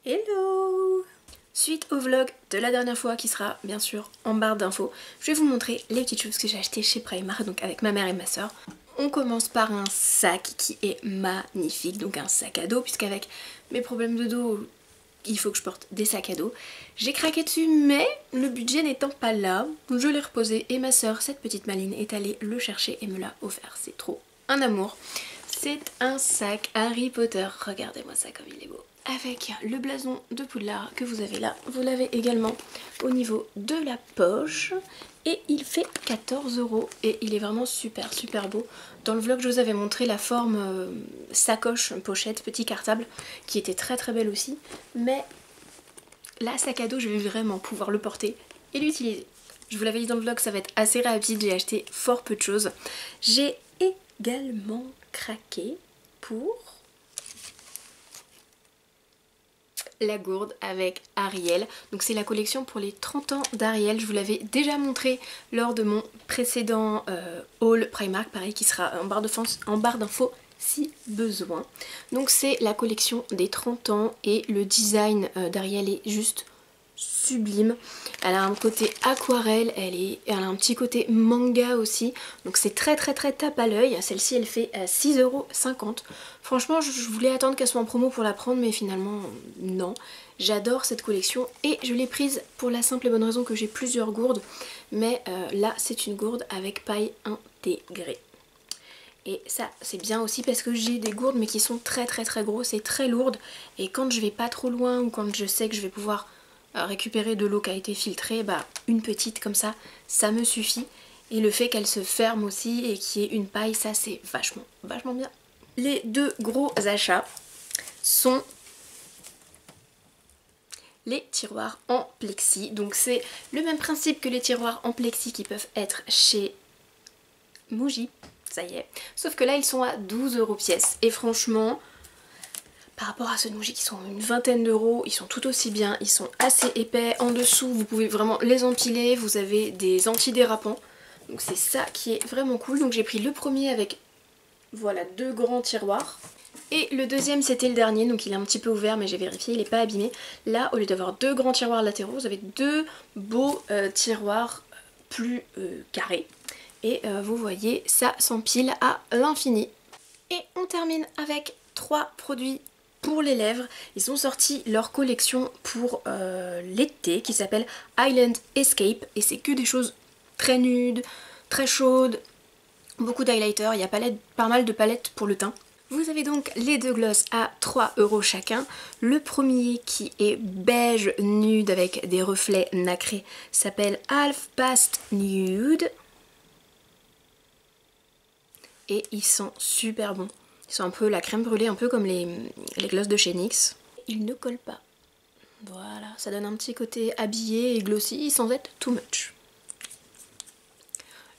Hello! Suite au vlog de la dernière fois qui sera bien sûr en barre d'infos, je vais vous montrer les petites choses que j'ai achetées chez Primark, donc avec ma mère et ma soeur. On commence par un sac qui est magnifique, donc un sac à dos, puisqu'avec mes problèmes de dos, il faut que je porte des sacs à dos. J'ai craqué dessus, mais le budget n'étant pas là, je l'ai reposé et ma soeur, cette petite maline, est allée le chercher et me l'a offert. C'est trop un amour. C'est un sac Harry Potter, regardez-moi ça comme il est beau. Avec le blason de Poudlard que vous avez là, vous l'avez également au niveau de la poche et il fait 14 € et il est vraiment super beau. Dans le vlog je vous avais montré la forme sacoche, pochette, petit cartable qui était très belle aussi, mais là sac à dos je vais vraiment pouvoir le porter et l'utiliser. Je vous l'avais dit dans le vlog, ça va être assez rapide, j'ai acheté fort peu de choses. J'ai également craqué pour la gourde avec Ariel. Donc c'est la collection pour les 30 ans d'Ariel. Je vous l'avais déjà montré lors de mon précédent haul Primark, pareil, qui sera en barre d'infos si besoin. Donc c'est la collection des 30 ans et le design d'Ariel est juste sublime. Elle a un côté aquarelle, elle a un petit côté manga aussi, donc c'est très tape à l'œil. Celle-ci elle fait 6,50 €. Franchement je voulais attendre qu'elle soit en promo pour la prendre, mais finalement non. J'adore cette collection et je l'ai prise pour la simple et bonne raison que j'ai plusieurs gourdes, mais là c'est une gourde avec paille intégrée. Et ça c'est bien aussi parce que j'ai des gourdes mais qui sont très grosses et très lourdes, et quand je vais pas trop loin ou quand je sais que je vais pouvoir récupérer de l'eau qui a été filtrée, bah une petite comme ça me suffit. Et le fait qu'elle se ferme aussi et qu'il y ait une paille, ça c'est vachement bien. Les deux gros achats sont les tiroirs en plexi. Donc c'est le même principe que les tiroirs en plexi qui peuvent être chez Muji, ça y est, sauf que là ils sont à 12 € pièce et franchement par rapport à ceux de Muji qui sont une vingtaine d'euros, ils sont tout aussi bien, ils sont assez épais. En dessous, vous pouvez vraiment les empiler, vous avez des antidérapants. Donc c'est ça qui est vraiment cool. Donc j'ai pris le premier avec, voilà, deux grands tiroirs. Et le deuxième c'était le dernier, donc il est un petit peu ouvert mais j'ai vérifié, il n'est pas abîmé. Là, au lieu d'avoir deux grands tiroirs latéraux, vous avez deux beaux tiroirs plus carrés. Et vous voyez, ça s'empile à l'infini. Et on termine avec trois produits pour les lèvres. Ils ont sorti leur collection pour l'été qui s'appelle Island Escape et c'est que des choses très nudes, très chaudes, beaucoup d'highlighter, il y a pas mal de palettes pour le teint. Vous avez donc les deux glosses à 3 € chacun. Le premier qui est beige nude avec des reflets nacrés s'appelle Half Past Nude et ils sont super bons. Ils sont un peu la crème brûlée, un peu comme les glosses de chez NYX. Ils ne collent pas. Voilà, ça donne un petit côté habillé et glossy sans être too much.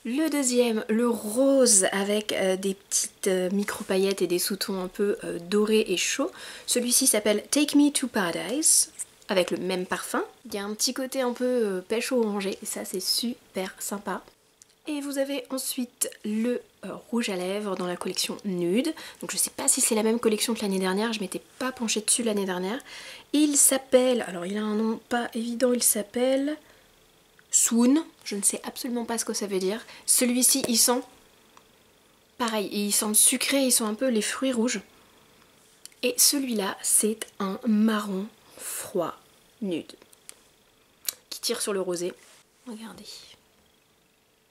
Le deuxième, le rose avec des petites micro-paillettes et des sous-tons un peu dorés et chauds. Celui-ci s'appelle Take Me to Paradise, avec le même parfum. Il y a un petit côté un peu pêche orangé, et ça c'est super sympa. Et vous avez ensuite le rouge à lèvres dans la collection nude. Donc je sais pas si c'est la même collection que l'année dernière, je m'étais pas penchée dessus l'année dernière. Il s'appelle, alors il a un nom pas évident, il s'appelle Swoon. Je ne sais absolument pas ce que ça veut dire. Celui-ci il sent pareil, il sent sucré, il sent un peu les fruits rouges. Et celui-là c'est un marron froid nude qui tire sur le rosé. Regardez.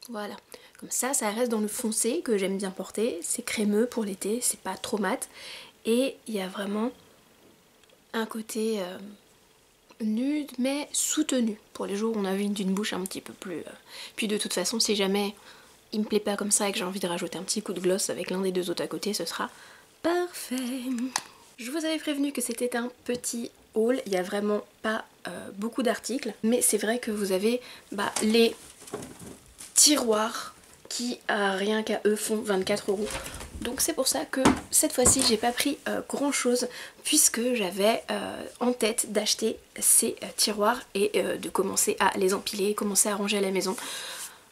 Voilà, comme ça reste dans le foncé que j'aime bien porter, c'est crémeux pour l'été, c'est pas trop mat et il y a vraiment un côté nude mais soutenu pour les jours où on a envie d'une bouche un petit peu plus... Puis de toute façon si jamais il me plaît pas comme ça et que j'ai envie de rajouter un petit coup de gloss avec l'un des deux autres à côté, ce sera parfait. Je vous avais prévenu que c'était un petit haul, il n'y a vraiment pas beaucoup d'articles, mais c'est vrai que vous avez les tiroirs qui rien qu'à eux font 24 €. Donc c'est pour ça que cette fois-ci j'ai pas pris grand chose puisque j'avais en tête d'acheter ces tiroirs et de commencer à les empiler, commencer à ranger à la maison.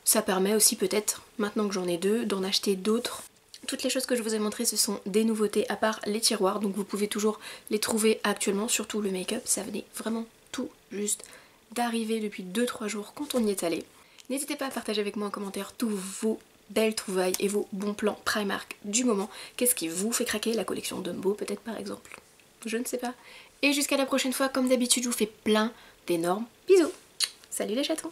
Ça permet aussi peut-être, maintenant que j'en ai deux, d'en acheter d'autres Toutes les choses que je vous ai montrées, ce sont des nouveautés à part les tiroirs, donc vous pouvez toujours les trouver actuellement, surtout le make-up, ça venait vraiment tout juste d'arriver depuis 2-3 jours quand on y est allé. N'hésitez pas à partager avec moi en commentaire tous vos belles trouvailles et vos bons plans Primark du moment. Qu'est-ce qui vous fait craquer? La collection Dumbo peut-être par exemple? Je ne sais pas. Et jusqu'à la prochaine fois, comme d'habitude, je vous fais plein d'énormes bisous. Salut les chatons!